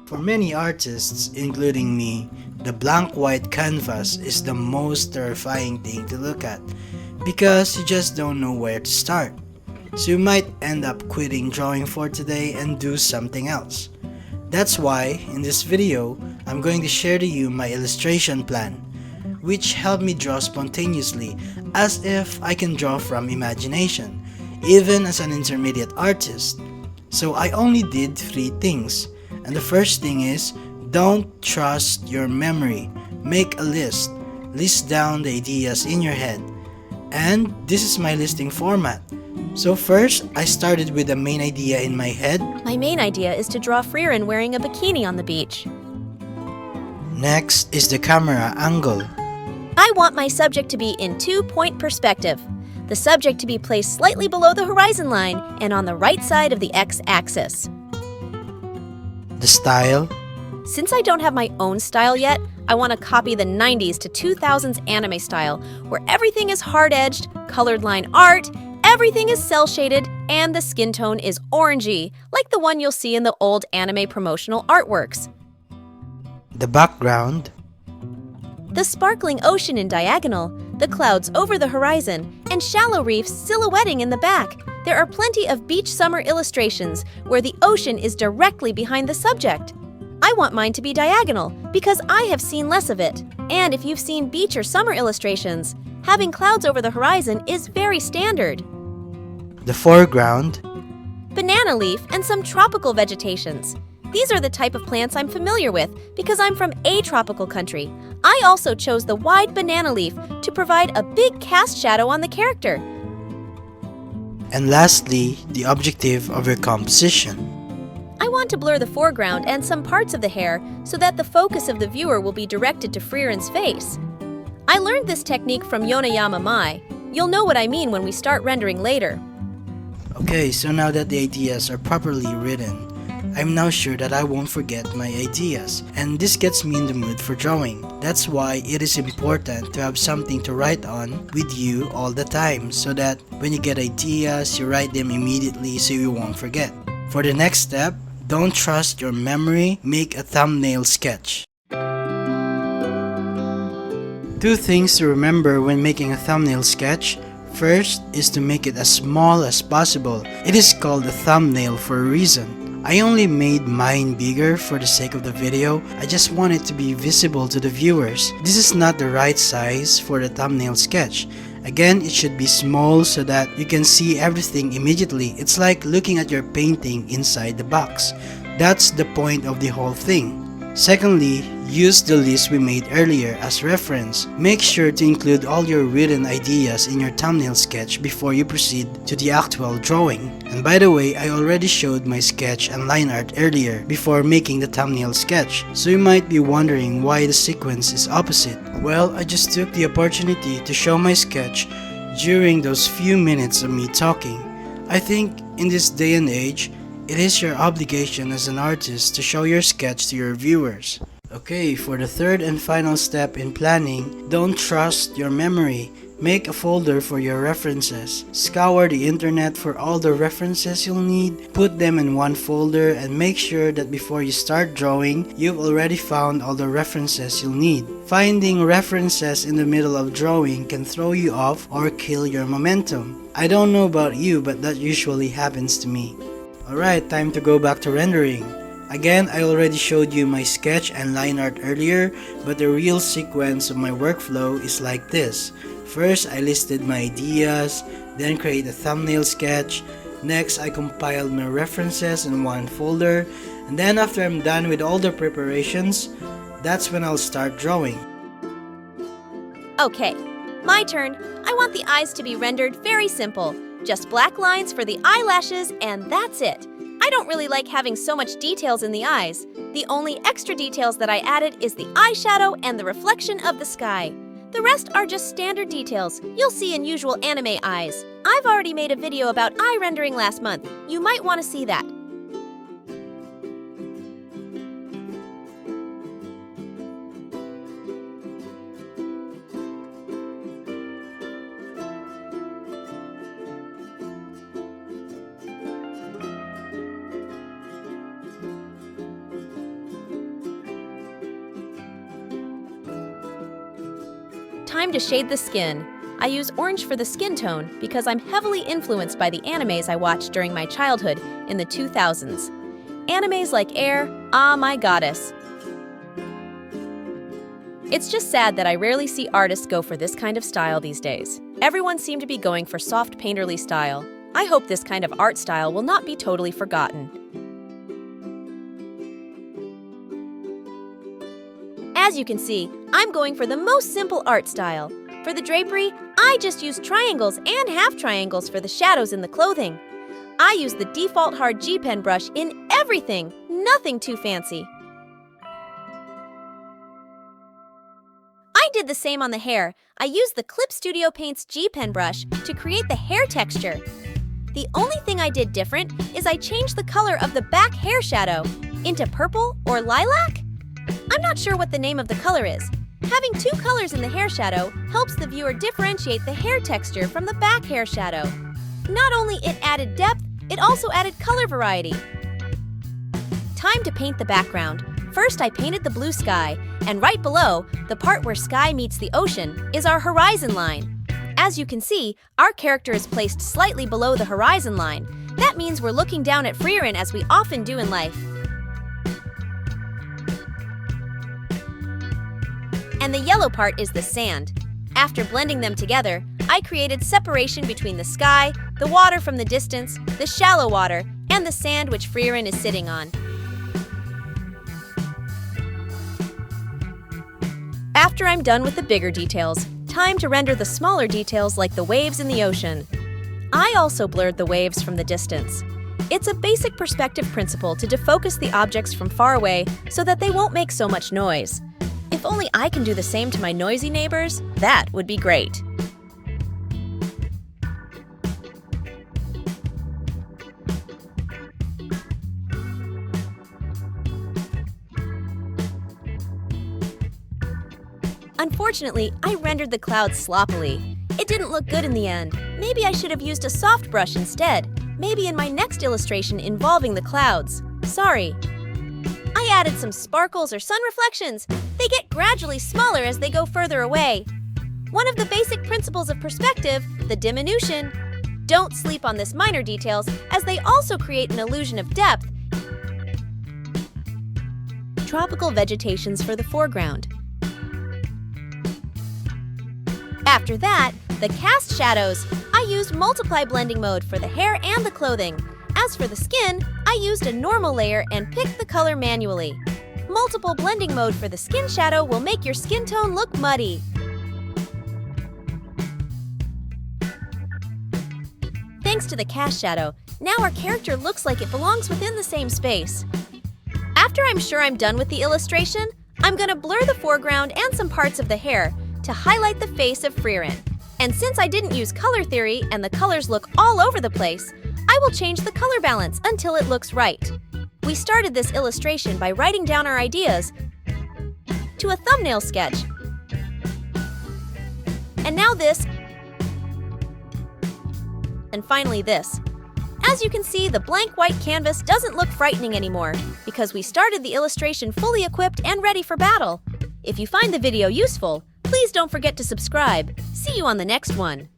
For many artists, including me, the blank white canvas is the most terrifying thing to look at because you just don't know where to start. So you might end up quitting drawing for today and do something else. That's why, in this video, I'm going to share to you my illustration plan, which helped me draw spontaneously as if I can draw from imagination, even as an intermediate artist. So I only did 3 things, and the first thing is, don't trust your memory. Make a list. List down the ideas in your head. And this is my listing format. So first, I started with the main idea in my head. My main idea is to draw Frieren wearing a bikini on the beach. Next is the camera angle. I want my subject to be in 2-point perspective. The subject to be placed slightly below the horizon line and on the right side of the x-axis. The style. Since I don't have my own style yet, I want to copy the 90s to 2000s anime style, where everything is hard-edged, colored line art, everything is cel-shaded, and the skin tone is orangey, like the one you'll see in the old anime promotional artworks. The background. The sparkling ocean in diagonal, the clouds over the horizon, and shallow reefs silhouetting in the back. There are plenty of beach summer illustrations where the ocean is directly behind the subject. I want mine to be diagonal because I have seen less of it. And if you've seen beach or summer illustrations, having clouds over the horizon is very standard. The foreground. Banana leaf and some tropical vegetations. These are the type of plants I'm familiar with because I'm from a tropical country. I also chose the wide banana leaf to provide a big cast shadow on the character. And lastly, the objective of your composition. I want to blur the foreground and some parts of the hair so that the focus of the viewer will be directed to Frieren's face. I learned this technique from Yonayama Mai. You'll know what I mean when we start rendering later. Okay, so now that the ideas are properly written, I'm now sure that I won't forget my ideas, and this gets me in the mood for drawing. That's why it is important to have something to write on with you all the time, so that when you get ideas, you write them immediately so you won't forget. For the next step, don't trust your memory, make a thumbnail sketch. 2 things to remember when making a thumbnail sketch. First is to make it as small as possible. It is called a thumbnail for a reason. I only made mine bigger for the sake of the video. I just want it to be visible to the viewers. This is not the right size for the thumbnail sketch. Again, it should be small so that you can see everything immediately. It's like looking at your painting inside the box. That's the point of the whole thing. Secondly, use the list we made earlier as reference. Make sure to include all your written ideas in your thumbnail sketch before you proceed to the actual drawing. And by the way, I already showed my sketch and line art earlier before making the thumbnail sketch, so you might be wondering why the sequence is opposite. Well, I just took the opportunity to show my sketch during those few minutes of me talking. I think in this day and age, it is your obligation as an artist to show your sketch to your viewers. Okay, for the third and final step in planning, don't trust your memory. Make a folder for your references. Scour the internet for all the references you'll need. Put them in one folder and make sure that before you start drawing, you've already found all the references you'll need. Finding references in the middle of drawing can throw you off or kill your momentum. I don't know about you, but that usually happens to me. Alright, time to go back to rendering. Again, I already showed you my sketch and line art earlier, but the real sequence of my workflow is like this. First, I listed my ideas, then create a thumbnail sketch. Next, I compiled my references in one folder, and then after I'm done with all the preparations, that's when I'll start drawing. Okay, my turn. I want the eyes to be rendered very simple. Just black lines for the eyelashes, and that's it. I don't really like having so much details in the eyes. The only extra details that I added is the eyeshadow and the reflection of the sky. The rest are just standard details you'll see in usual anime eyes. I've already made a video about eye rendering last month. You might want to see that. Time to shade the skin. I use orange for the skin tone because I'm heavily influenced by the animes I watched during my childhood in the 2000s. Animes like Air, Ah My Goddess. It's just sad that I rarely see artists go for this kind of style these days. Everyone seemed to be going for soft painterly style. I hope this kind of art style will not be totally forgotten. As you can see, I'm going for the most simple art style. For the drapery, I just use triangles and half triangles for the shadows in the clothing. I use the default hard G-pen brush in everything, nothing too fancy. I did the same on the hair. I used the Clip Studio Paints G-pen brush to create the hair texture. The only thing I did different is I changed the color of the back hair shadow into purple or lilac? I'm not sure what the name of the color is. Having two colors in the hair shadow helps the viewer differentiate the hair texture from the back hair shadow. Not only it added depth, it also added color variety. Time to paint the background. First, I painted the blue sky, and right below, the part where sky meets the ocean, is our horizon line. As you can see, our character is placed slightly below the horizon line. That means we're looking down at Frieren as we often do in life. And the yellow part is the sand. After blending them together, I created separation between the sky, the water from the distance, the shallow water, and the sand which Frieren is sitting on. After I'm done with the bigger details, time to render the smaller details like the waves in the ocean. I also blurred the waves from the distance. It's a basic perspective principle to defocus the objects from far away so that they won't make so much noise. If only I can do the same to my noisy neighbors, that would be great. Unfortunately, I rendered the clouds sloppily. It didn't look good in the end. Maybe I should have used a soft brush instead. Maybe in my next illustration involving the clouds. Sorry. I added some sparkles or sun reflections. They get gradually smaller as they go further away. One of the basic principles of perspective, the diminution. Don't sleep on this minor details, as they also create an illusion of depth. Tropical vegetations for the foreground. After that, the cast shadows. I used multiply blending mode for the hair and the clothing. As for the skin, I used a normal layer and picked the color manually. Multiple blending mode for the skin shadow will make your skin tone look muddy. Thanks to the cast shadow, now our character looks like it belongs within the same space. After I'm sure I'm done with the illustration, I'm gonna blur the foreground and some parts of the hair to highlight the face of Frieren. And since I didn't use color theory and the colors look all over the place, I will change the color balance until it looks right. We started this illustration by writing down our ideas to a thumbnail sketch. And now this, and finally this. As you can see, the blank white canvas doesn't look frightening anymore because we started the illustration fully equipped and ready for battle. If you find the video useful, please don't forget to subscribe. See you on the next one.